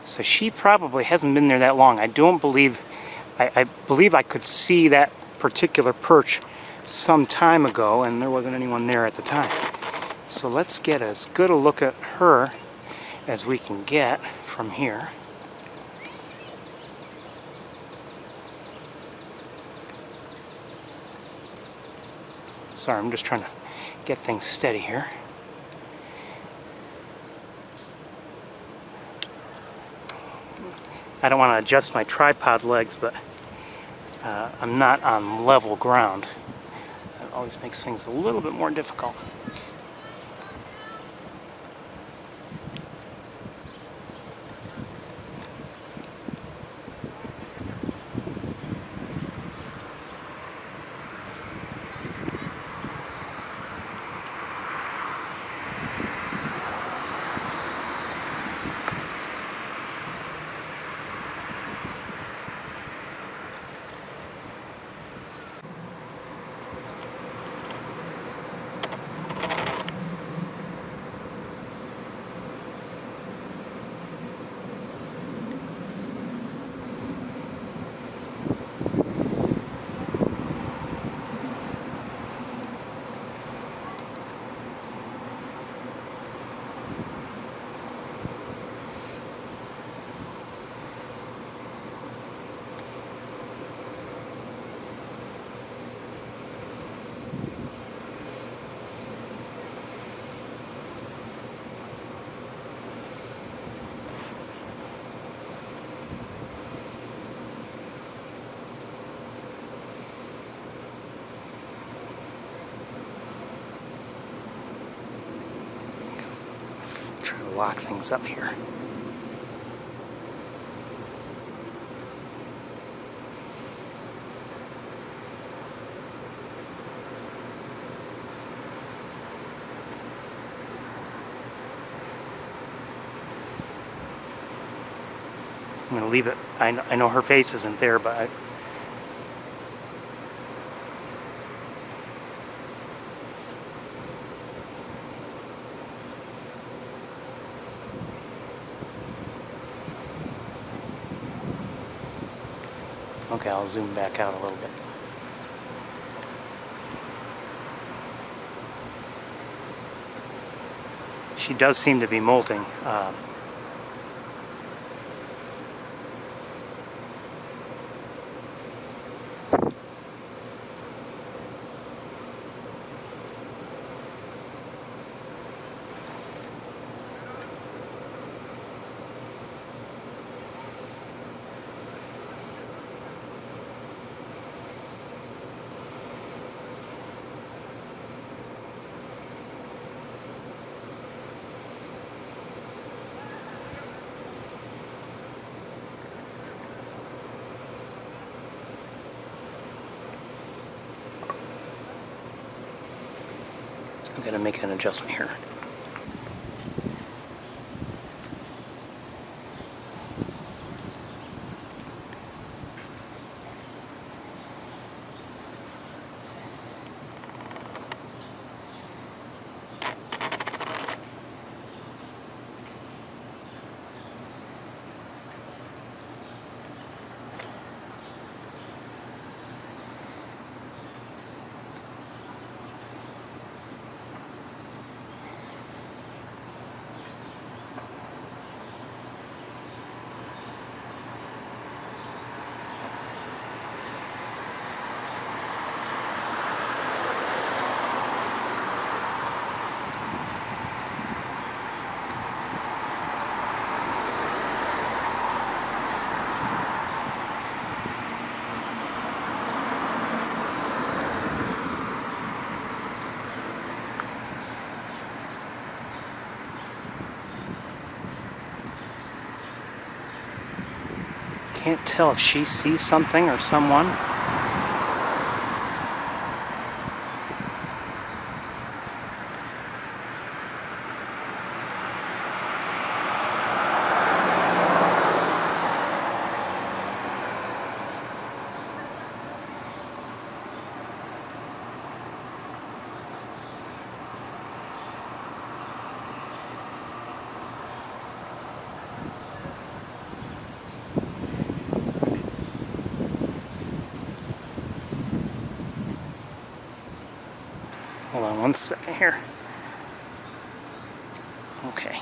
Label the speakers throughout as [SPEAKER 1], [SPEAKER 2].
[SPEAKER 1] So she probably hasn't been there that long. I don't believe, I believe I could see that particular perch some time ago, and there wasn't anyone there at the time. So let's get as good a look at her as we can get from here. Sorry, I'm just trying to get things steady here. I don't want to adjust my tripod legs, but I'm not on level ground. That always makes things a little bit more difficult. Try to lock things up here. I'm going to leave it. I know her face isn't there, but okay, I'll zoom back out a little bit. She does seem to be molting. I'm going to make an adjustment here. Can't tell if she sees something or someone. on one second here. Okay.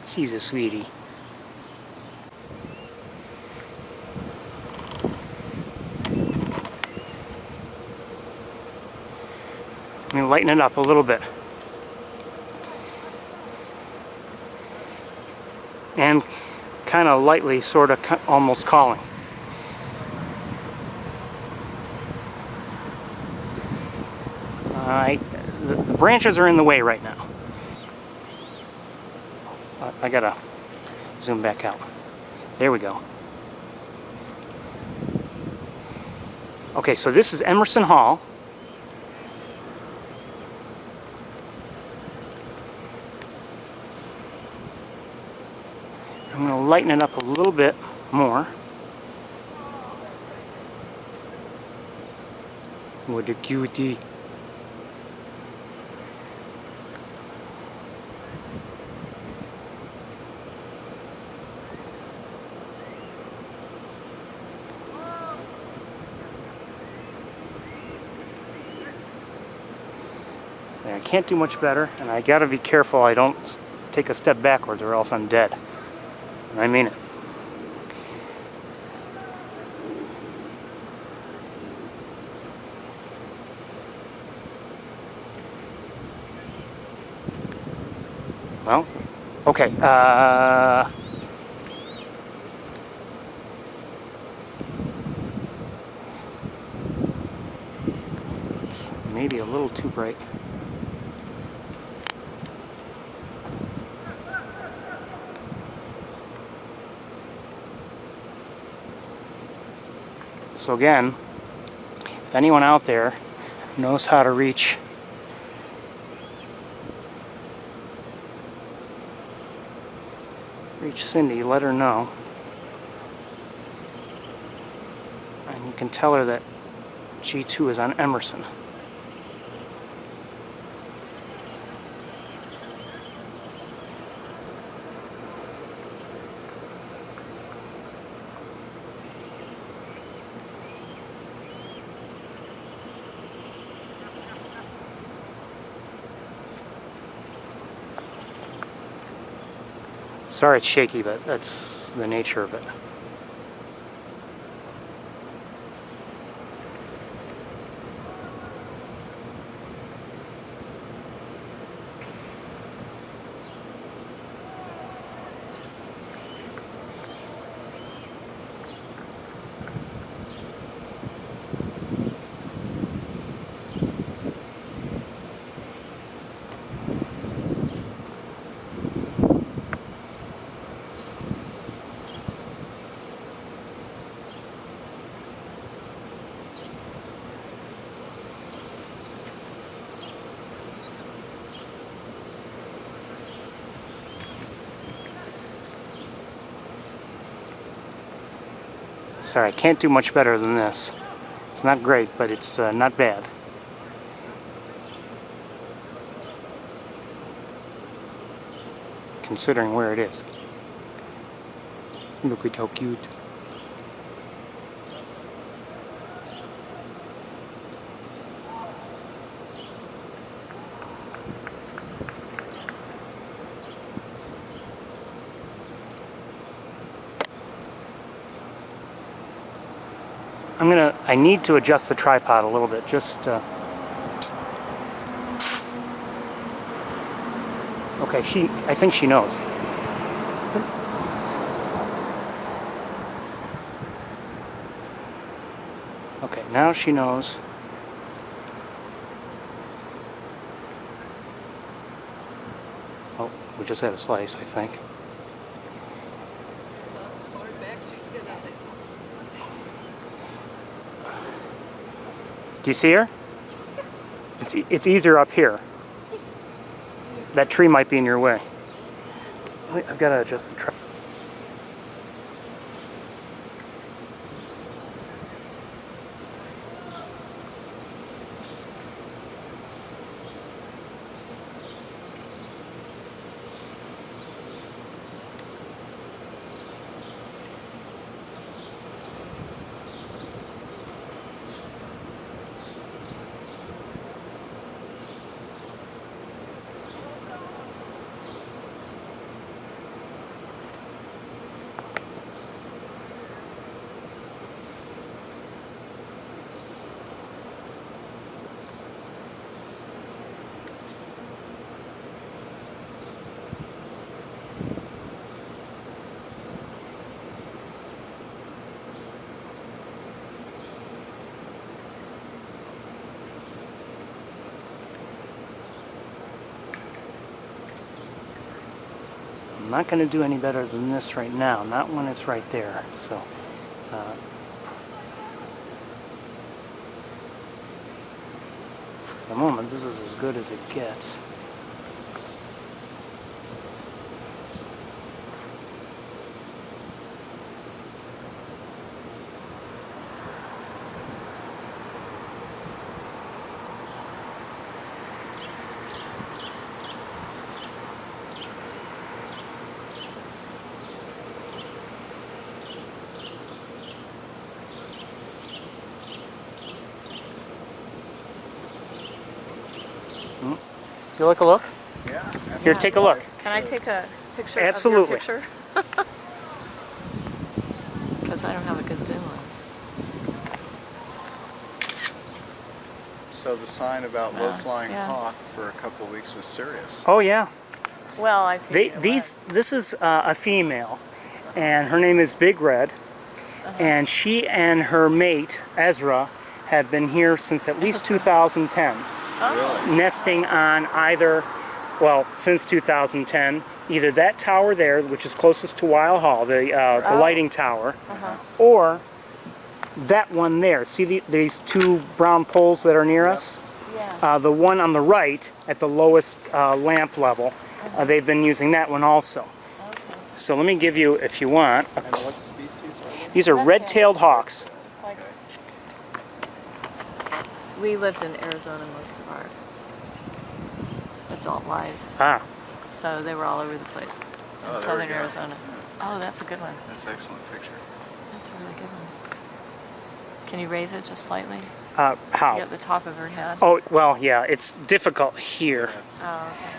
[SPEAKER 1] She's a sweetie. Let me lighten it up a little bit. And kind of lightly, sort of almost calling. The branches are in the way right now. I gotta zoom back out. There we go. Okay, so this is Emerson Hall. I'm gonna lighten it up a little bit more. What a cutie. I can't do much better, and I gotta be careful I don't take a step backwards or else I'm dead. And I mean it. Well, okay. It's maybe a little too bright. So again, if anyone out there knows how to reach Cindy, let her know. And you can tell her that G2 is on Emerson. Sorry it's shaky, but that's the nature of it. Sorry, I can't do much better than this. It's not great, but it's not bad. Considering where it is. Look at how cute. I need to adjust the tripod a little bit, just okay, I think she knows. Okay, now she knows. Oh, We just had a slice, I think. Do you see her? It's easier up here. That tree might be in your way. I've got to adjust the trap. I'm not going to do any better than this right now, not when it's right there. So, for the moment, this is as good as it gets. You like a look?
[SPEAKER 2] Yeah.
[SPEAKER 1] Here, take a look.
[SPEAKER 3] Can I take a picture
[SPEAKER 1] Absolutely.
[SPEAKER 3] of your picture? Because I don't have a good zoom lens.
[SPEAKER 2] So the sign about low-flying
[SPEAKER 3] yeah.
[SPEAKER 2] hawk for a couple of weeks was serious.
[SPEAKER 1] Oh yeah.
[SPEAKER 3] Well, I think
[SPEAKER 1] This is a female, and her name is Big Red, and she and her mate Ezra have been here since at least 2010.
[SPEAKER 2] Really?
[SPEAKER 1] Nesting on either, well, since 2010, either that tower there, which is closest to Weil Hall, the lighting tower, or that one there. See these two brown poles that are near us?
[SPEAKER 3] Yeah.
[SPEAKER 1] The one on the right at the lowest lamp level, they've been using that one also.
[SPEAKER 3] Okay.
[SPEAKER 1] So let me give you, if you want,
[SPEAKER 2] And what species are they?
[SPEAKER 1] these are red-tailed hawks.
[SPEAKER 3] Just like we lived in Arizona most of our adult lives,
[SPEAKER 1] Ah,
[SPEAKER 3] so they were all over the place in
[SPEAKER 2] Oh, there we
[SPEAKER 3] southern
[SPEAKER 2] go.
[SPEAKER 3] Arizona. Oh, that's a good one.
[SPEAKER 2] That's an excellent picture.
[SPEAKER 3] That's a really good one. Can you raise it just slightly?
[SPEAKER 1] how?
[SPEAKER 3] You at the top of her head?
[SPEAKER 1] Oh, well, yeah, it's difficult here.
[SPEAKER 2] That's,
[SPEAKER 3] Oh, okay.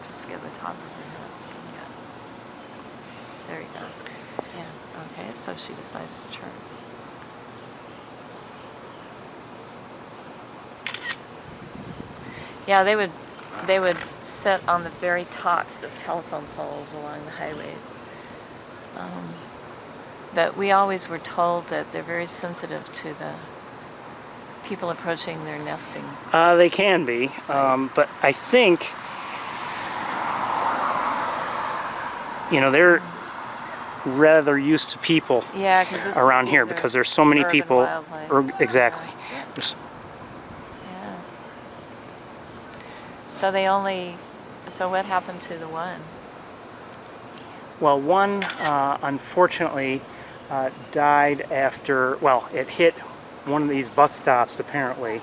[SPEAKER 3] Just get the top of her head so you get. There you go. Yeah. Okay. So she decides to turn. Yeah, they would sit on the very tops of telephone poles along the highways. But we always were told that they're very sensitive to the people approaching their nesting.
[SPEAKER 1] They can be,
[SPEAKER 3] Sites.
[SPEAKER 1] but I think, they're rather used to people
[SPEAKER 3] Yeah, because
[SPEAKER 1] around here because there's so many people. Exactly.
[SPEAKER 3] Yeah.
[SPEAKER 1] There's-
[SPEAKER 3] Yeah. So what happened to the one?
[SPEAKER 1] Well, one unfortunately died after, well, it hit one of these bus stops apparently,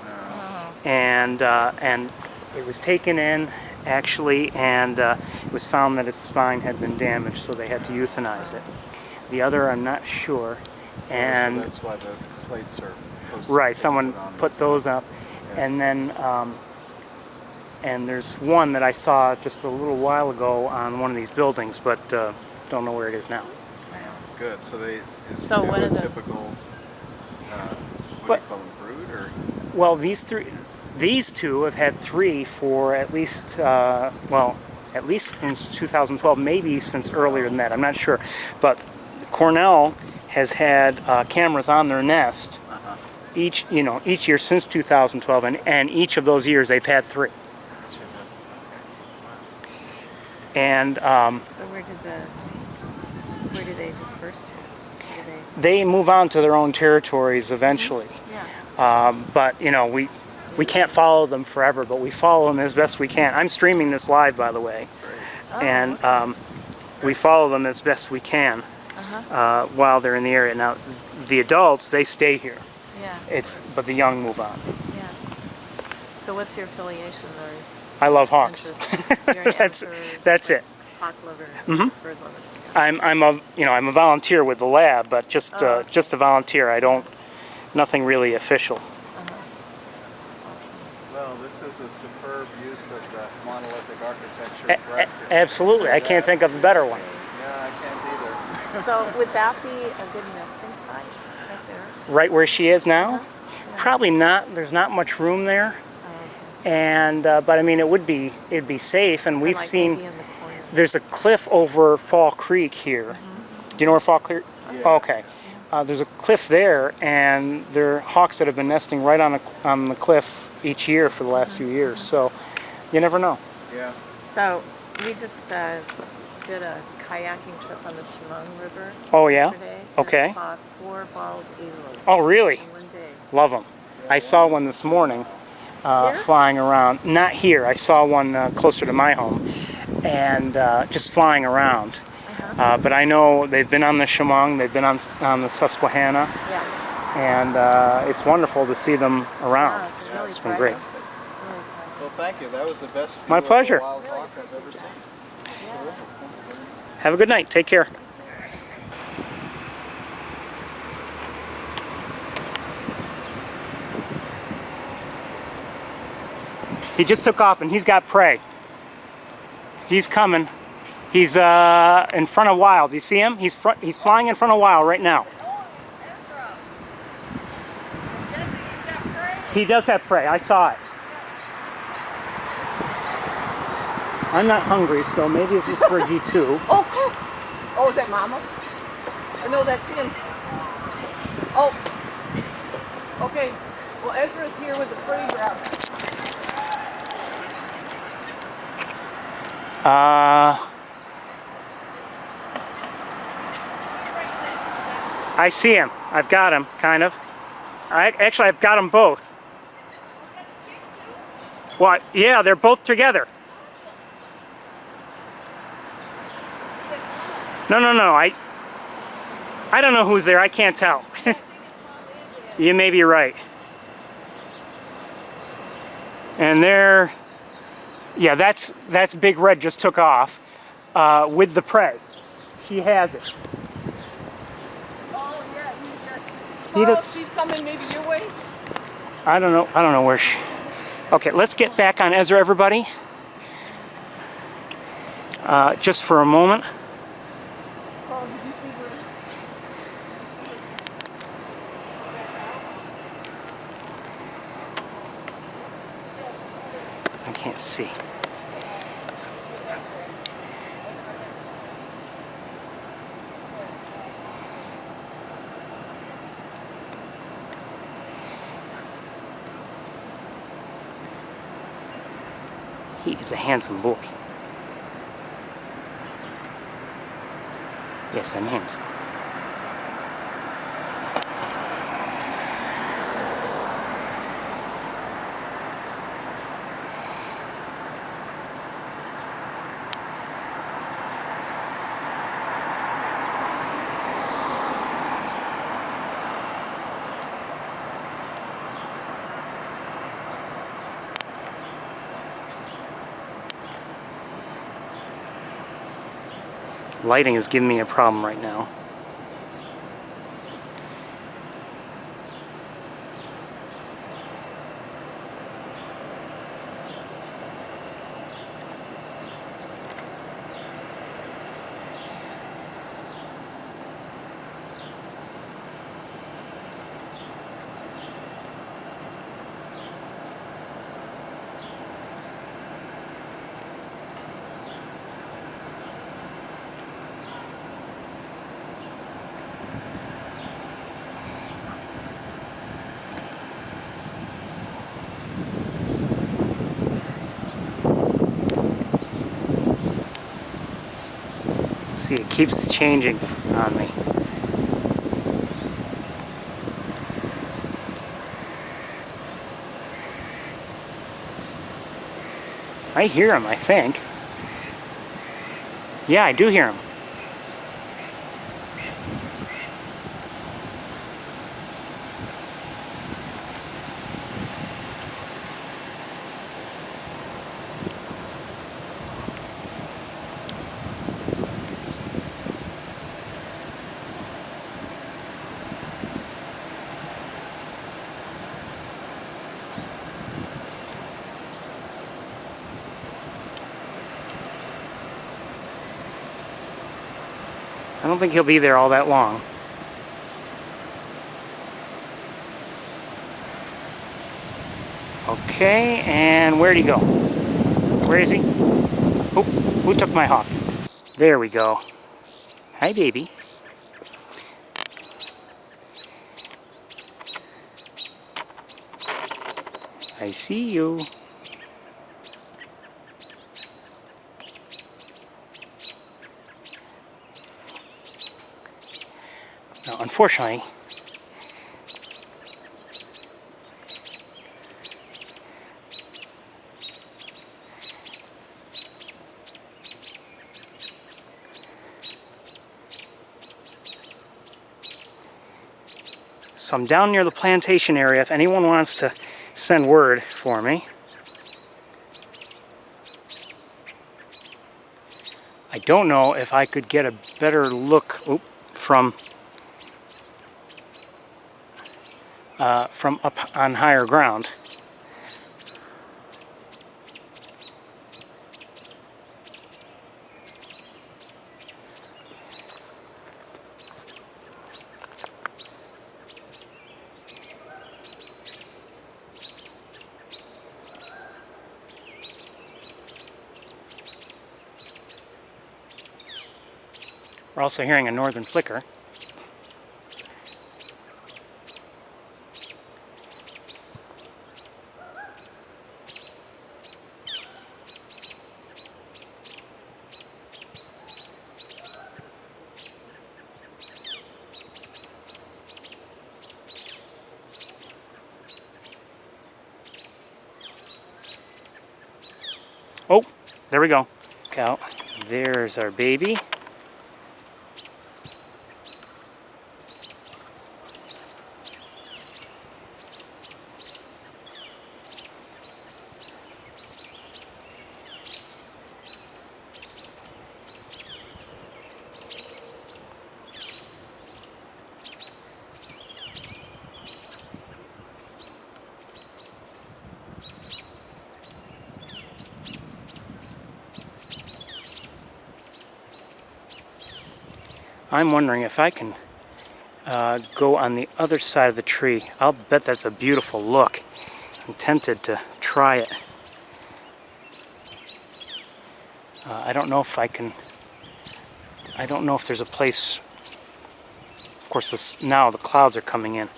[SPEAKER 1] and it was taken in actually, and it was found that its spine had been damaged, so they had to euthanize it. The other, I'm not sure, and
[SPEAKER 2] so that's why the plates are posted.
[SPEAKER 1] right, someone
[SPEAKER 2] on
[SPEAKER 1] put those up,
[SPEAKER 2] Yeah.
[SPEAKER 1] and then and there's one that I saw just a little while ago on one of these buildings, but don't know where it is now.
[SPEAKER 2] Good. So is
[SPEAKER 3] So
[SPEAKER 2] two
[SPEAKER 3] what
[SPEAKER 2] a
[SPEAKER 3] are the-
[SPEAKER 2] typical, what
[SPEAKER 1] What-
[SPEAKER 2] do you call them, brood or?
[SPEAKER 1] Well, these two have had three for at least, at least since 2012, maybe since earlier than that. I'm not sure, but Cornell has had cameras on their nest each year since 2012, and each of those years they've had three.
[SPEAKER 2] Gotcha, that's okay.
[SPEAKER 1] And
[SPEAKER 3] So where do they disperse to? Where do
[SPEAKER 1] they move on to their own territories eventually.
[SPEAKER 3] Yeah.
[SPEAKER 1] But you know, we can't follow them forever, but we follow them as best we can. I'm streaming this live, by the way,
[SPEAKER 3] Oh,
[SPEAKER 1] and
[SPEAKER 3] okay.
[SPEAKER 1] we follow them as best we can while they're in the area. Now, the adults, they stay here.
[SPEAKER 3] Yeah.
[SPEAKER 1] But the young move on.
[SPEAKER 3] Yeah. So what's your affiliation or
[SPEAKER 1] I love hawks.
[SPEAKER 3] interest? You're an
[SPEAKER 1] That's it.
[SPEAKER 3] hawk lover, bird lover.
[SPEAKER 1] I'm a volunteer with the lab, but just a volunteer. I don't nothing really official.
[SPEAKER 3] Awesome.
[SPEAKER 2] Well, this is a superb use of the monolithic architecture of Bradfield.
[SPEAKER 1] Absolutely, I can't think of a better one.
[SPEAKER 2] Yeah, I can't either.
[SPEAKER 3] So would that be a good nesting site right there?
[SPEAKER 1] Right where she is now?
[SPEAKER 3] Yeah.
[SPEAKER 1] Probably not. There's not much room there,
[SPEAKER 3] Oh, okay.
[SPEAKER 1] and but I mean it'd be safe. And
[SPEAKER 3] Or
[SPEAKER 1] we've
[SPEAKER 3] like
[SPEAKER 1] seen
[SPEAKER 3] maybe in the corner.
[SPEAKER 1] there's a cliff over Fall Creek here. Do you know where Fall Creek?
[SPEAKER 2] Yeah.
[SPEAKER 1] Oh, okay. There's a cliff there, and there are hawks that have been nesting right on the cliff each year for the last few years. So you never know.
[SPEAKER 2] Yeah.
[SPEAKER 3] So we just did a kayaking trip on the Chemung River.
[SPEAKER 1] Oh, yeah?
[SPEAKER 3] Yesterday,
[SPEAKER 1] Okay.
[SPEAKER 3] And saw 4 bald eagles.
[SPEAKER 1] Oh, really?
[SPEAKER 3] In one day.
[SPEAKER 1] Love them. I saw one this morning
[SPEAKER 3] Here?
[SPEAKER 1] flying around. Not here. I saw one closer to my home, and just flying around. But I know they've been on the Chemung, they've been on the Susquehanna,
[SPEAKER 3] Yeah.
[SPEAKER 1] and it's wonderful to see them around.
[SPEAKER 3] Yeah, it's really
[SPEAKER 1] It's been great.
[SPEAKER 3] private. Really private.
[SPEAKER 2] Well, thank you. That was the best view
[SPEAKER 1] My
[SPEAKER 2] of a
[SPEAKER 1] pleasure.
[SPEAKER 2] wild hawk I've ever seen.
[SPEAKER 1] Have a good night. Take care. He just took off, and he's got prey. He's coming. He's in front of Wild. Do you see him? He's flying in front of Wild right now. He does have prey. I saw it. I'm not hungry, so maybe it's just for G2.
[SPEAKER 4] Oh, cool. Oh, is that Mama? No, that's him. Oh. Okay. Well, Ezra's here with the prey grab.
[SPEAKER 1] I see him. I've got him, kind of. Actually, I've got them both. What? Yeah, they're both together. No. I don't know who's there. I can't tell. You may be right. And there, yeah, that's Big Red just took off with the prey. She has it.
[SPEAKER 4] Oh, yeah, he's just...
[SPEAKER 1] He does-
[SPEAKER 4] she's coming maybe your way?
[SPEAKER 1] I don't know where she. Okay, let's get back on Ezra, everybody. Just for a moment.
[SPEAKER 4] Oh, did you see where...
[SPEAKER 1] I can't see. He is a handsome boy. Yes, I'm handsome. Lighting is giving me a problem right now. See, it keeps changing on me. I hear him, I think. Yeah, I do hear him. I don't think he'll be there all that long. Okay, and where'd he go? Where is he? Oh, who took my hawk? There we go. Hi, baby. I see you. Now, unfortunately, so I'm down near the plantation area if anyone wants to send word for me. I don't know if I could get a better look from up on higher ground. We're also hearing a northern flicker. Oh, there we go. Cow. There's our baby. I'm wondering if I can go on the other side of the tree. I'll bet that's a beautiful look. I'm tempted to try it. I don't know if I can. I don't know if there's a place. Of course, now the clouds are coming in.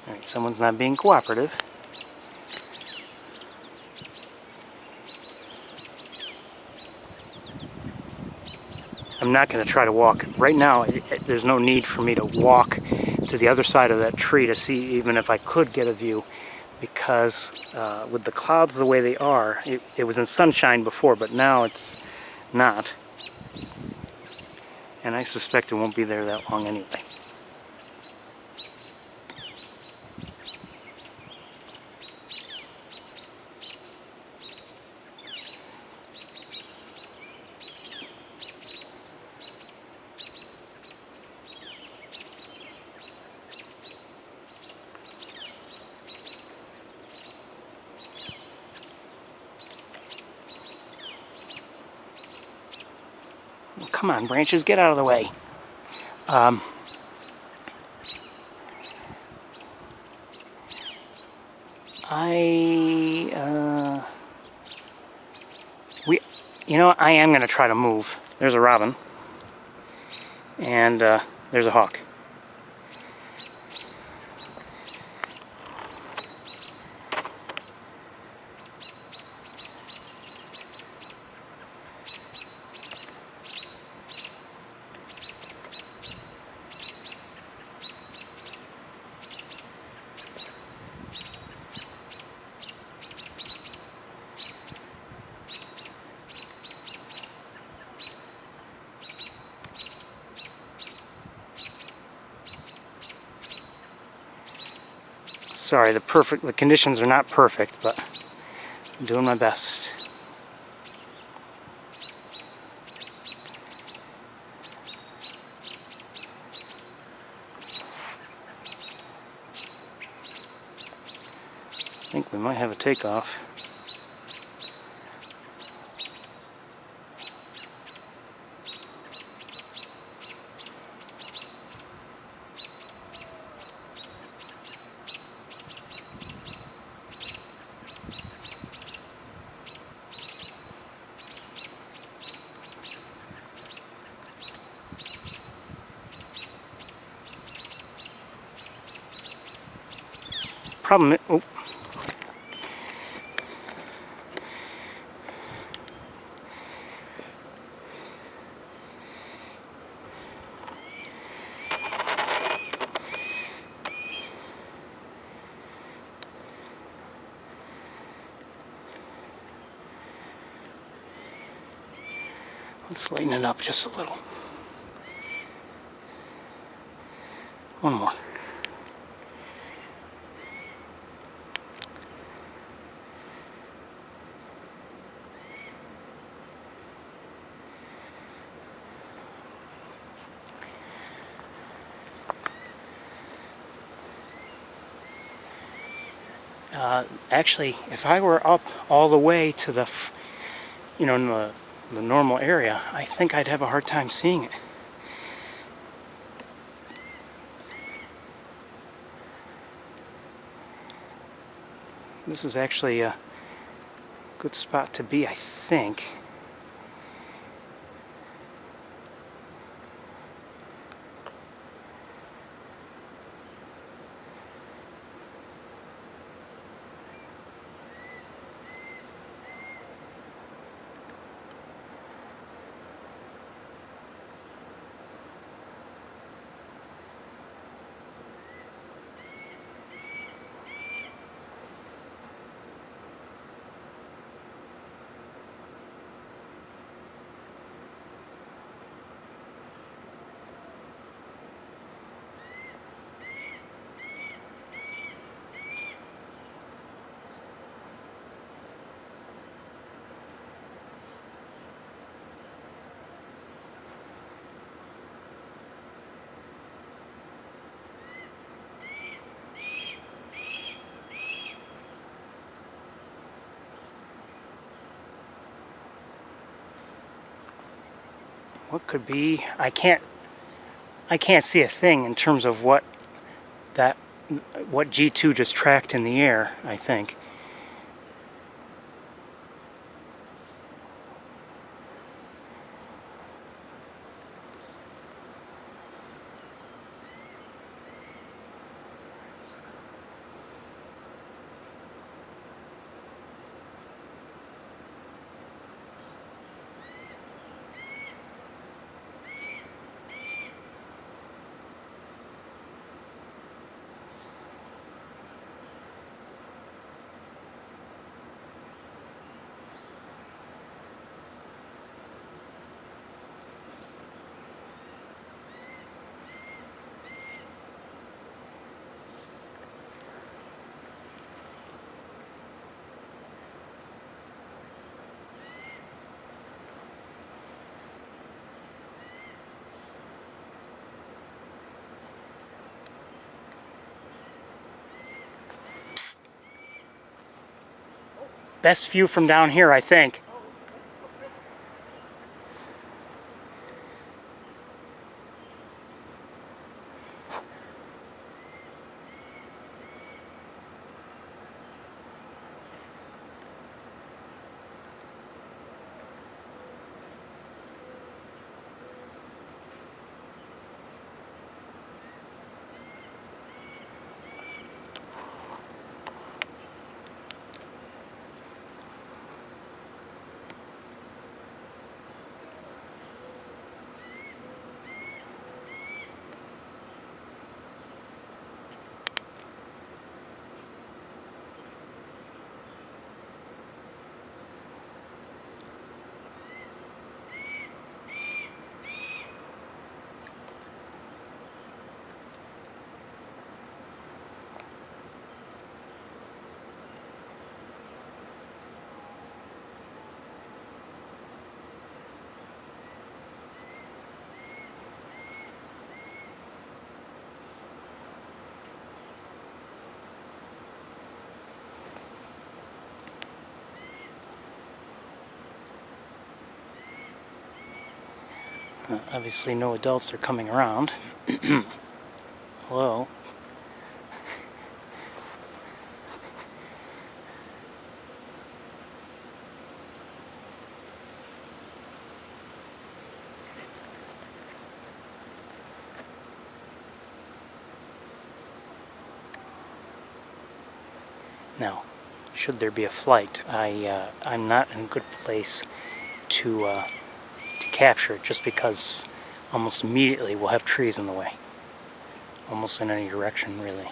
[SPEAKER 1] Alright, someone's not being cooperative. I'm not going to try to walk. Right now, there's no need for me to walk to the other side of that tree to see even if I could get a view, because with the clouds the way they are, it was in sunshine before, but now it's not. And I suspect it won't be there that long anyway. Well, come on, branches, get out of the way. I am going to try to move. There's a robin. And there's a hawk. Sorry, the conditions are not perfect, but I'm doing my best. I think we might have a takeoff. Problem is, oh. Let's lighten it up just a little. One more. Actually, if I were up all the way to the, in the normal area, I think I'd have a hard time seeing it. This is actually a good spot to be, I think. What could be? I can't see a thing in terms of what G2 just tracked in the air, I think. Best view from down here, I think. Obviously no adults are coming around. Hello. Now, should there be a flight, I'm not in a good place to capture it, just because almost immediately we'll have trees in the way. Almost in any direction, really.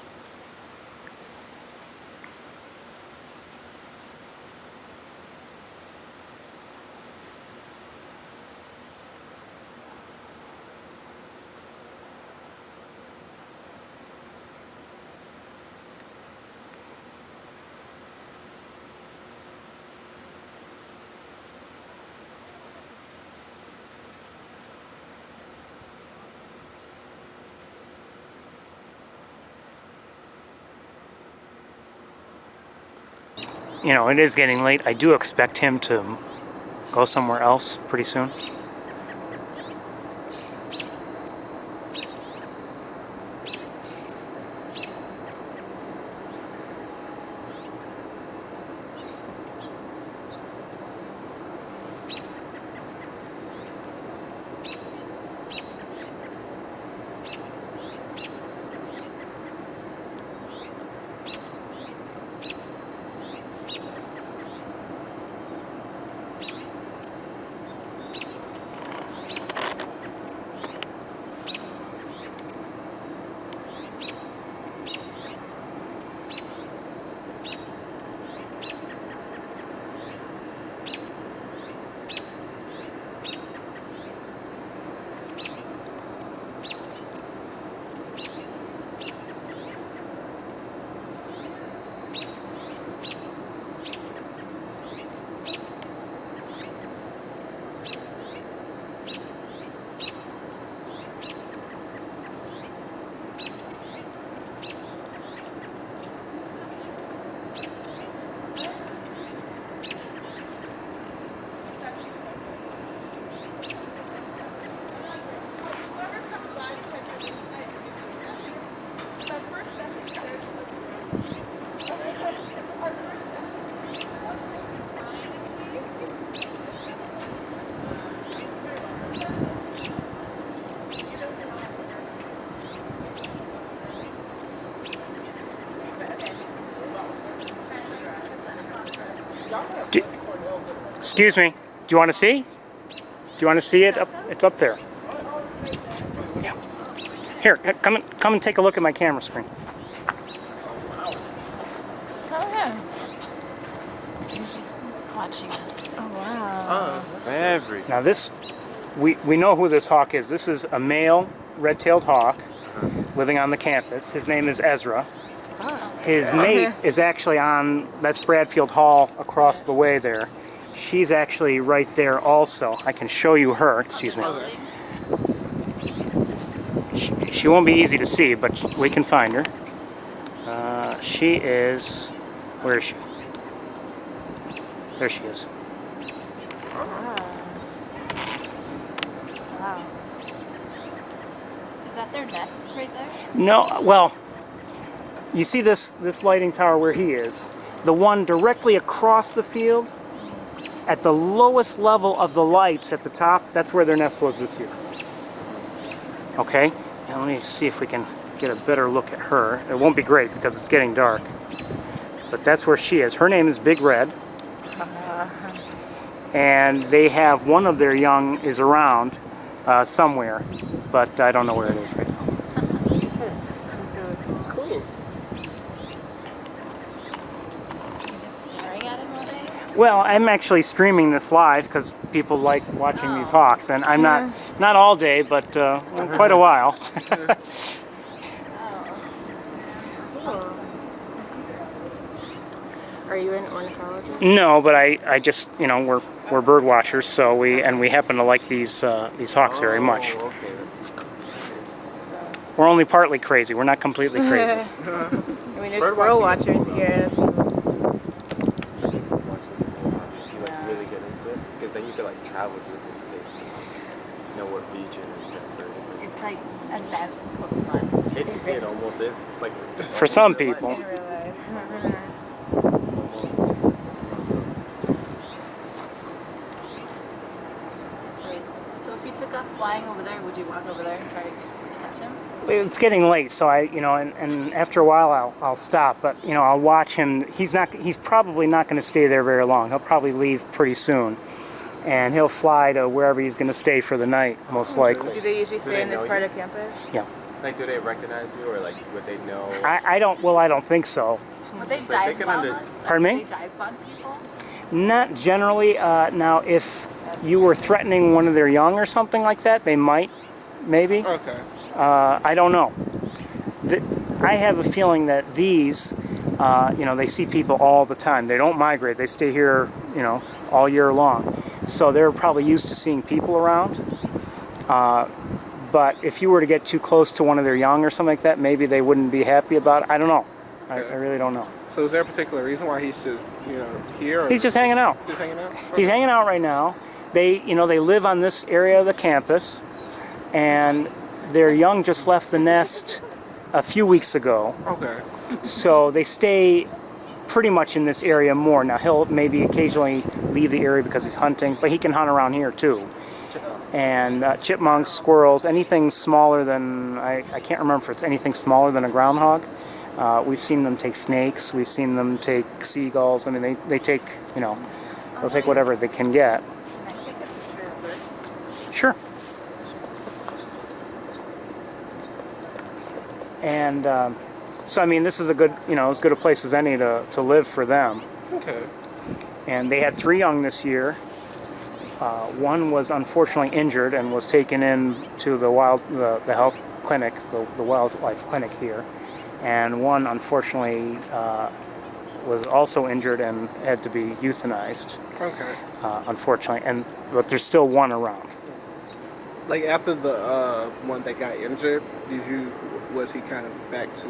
[SPEAKER 1] You know, it is getting late. I do expect him to go somewhere else pretty soon. Excuse me. Do you want to see? Do you want to see it? It's up there. Yeah. Here, come and take a look at my camera screen.
[SPEAKER 3] Oh, yeah. He's just watching us. Oh, wow.
[SPEAKER 2] Every.
[SPEAKER 1] Now this, we know who this hawk is. This is a male red-tailed hawk living on the campus. His name is Ezra. His mate is actually on, that's Bradfield Hall across the way there. She's actually right there also. I can show you her, excuse me. She won't be easy to see, but we can find her. She is, where is she? There she is.
[SPEAKER 3] Wow. Is that their nest right there?
[SPEAKER 1] No, well, you see this lighting tower where he is. The one directly across the field, at the lowest level of the lights at the top, that's where their nest was this year. Okay, now let me see if we can get a better look at her. It won't be great because it's getting dark, but that's where she is. Her name is Big Red, and they have one of their young is around somewhere, but I don't know where it is right now.
[SPEAKER 4] Cool.
[SPEAKER 1] Well, I'm actually streaming this live because people like watching these hawks, and I'm not all day, but quite a while.
[SPEAKER 5] Are you in ornithology?
[SPEAKER 1] No, but I just, you know, we're bird watchers, so we happen to like these hawks very much.
[SPEAKER 2] Okay.
[SPEAKER 1] We're only partly crazy. We're not completely crazy.
[SPEAKER 5] I mean, there's squirrel watchers here.
[SPEAKER 6] If you like really get into it, because then you could like travel to different states. know what region or sector
[SPEAKER 3] It's like advanced Pokemon.
[SPEAKER 6] it almost is. It's like
[SPEAKER 1] For some people.
[SPEAKER 5] In real life.
[SPEAKER 6] almost just
[SPEAKER 3] So if you took off flying over there, would you walk over there and try to catch him?
[SPEAKER 1] It's getting late, so and after a while I'll stop, but I'll watch him. He's probably not going to stay there very long. He'll probably leave pretty soon, and he'll fly to wherever he's going to stay for the night, most likely.
[SPEAKER 5] Do they usually stay
[SPEAKER 6] they
[SPEAKER 5] in this
[SPEAKER 6] know
[SPEAKER 5] part
[SPEAKER 6] you?
[SPEAKER 5] of campus?
[SPEAKER 1] Yeah.
[SPEAKER 6] like, do they recognize you or like would they know?
[SPEAKER 1] I don't think so.
[SPEAKER 3] Would they
[SPEAKER 6] like
[SPEAKER 3] dive
[SPEAKER 6] they can
[SPEAKER 3] bomb
[SPEAKER 6] under-
[SPEAKER 3] us?
[SPEAKER 1] Pardon me?
[SPEAKER 3] Would they dive bomb people?
[SPEAKER 1] Not generally. Now, if you were threatening one of their young or something like that, they might, maybe.
[SPEAKER 2] Okay.
[SPEAKER 1] I don't know. I have a feeling that these, they see people all the time. They don't migrate. They stay here, all year long. So they're probably used to seeing people around. But if you were to get too close to one of their young or something like that, maybe they wouldn't be happy about it. I don't know. I really don't know.
[SPEAKER 7] So is there a particular reason why he's just, here? Or
[SPEAKER 1] He's just hanging out.
[SPEAKER 7] Just hanging out?
[SPEAKER 1] He's hanging out right now. They live on this area of the campus, and their young just left the nest a few weeks ago.
[SPEAKER 7] Okay.
[SPEAKER 1] So they stay pretty much in this area more. Now he'll maybe occasionally leave the area because he's hunting, but he can hunt around here too. And chipmunks, squirrels, anything smaller than, I can't remember if it's anything smaller than a groundhog. We've seen them take snakes. We've seen them take seagulls. I mean, they take, they'll take whatever they can get.
[SPEAKER 3] Can I take a picture of this?
[SPEAKER 1] Sure. And so, I mean, this is a good, as good a place as any to live for them.
[SPEAKER 7] Okay.
[SPEAKER 1] And they had 3 young this year. One was unfortunately injured and was taken in to the health clinic, the wildlife clinic here. And one unfortunately was also injured and had to be euthanized.
[SPEAKER 7] Okay.
[SPEAKER 1] Unfortunately, but there's still one around.
[SPEAKER 7] Like after the one that got injured, was he kind of back to,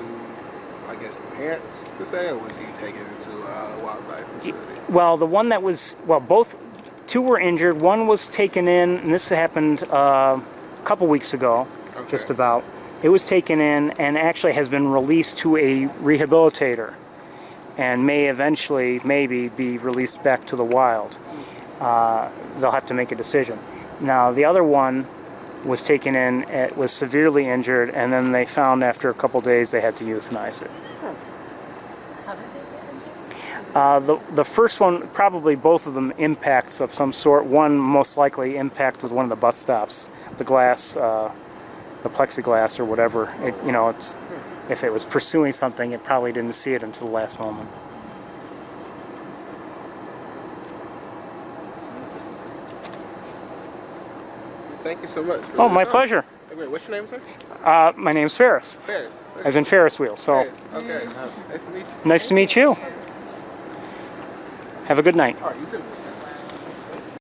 [SPEAKER 7] I guess, the parents per se, or was he taken into a wildlife facility?
[SPEAKER 1] Well, the one that was, both 2 were injured. One was taken in, and this happened a couple weeks ago,
[SPEAKER 7] Okay.
[SPEAKER 1] just about. It was taken in and actually has been released to a rehabilitator and may eventually, maybe, be released back to the wild. They'll have to make a decision. Now, the other one was taken in, it was severely injured, and then they found after a couple days they had to euthanize it.
[SPEAKER 3] How did they get injured?
[SPEAKER 1] The first one, probably both of them impacts of some sort. One most likely impact with one of the bus stops, the glass, the plexiglass or whatever. If it was pursuing something, it probably didn't see it until the last moment.
[SPEAKER 7] Thank you so much.
[SPEAKER 1] Oh, my pleasure.
[SPEAKER 7] Okay, what's your name, sir?
[SPEAKER 1] My name's Ferris,
[SPEAKER 7] Ferris. Okay.
[SPEAKER 1] as in Ferris wheel. So
[SPEAKER 7] Okay. Nice to meet you.
[SPEAKER 1] nice to meet you. Have a good night.
[SPEAKER 7] All right, you too.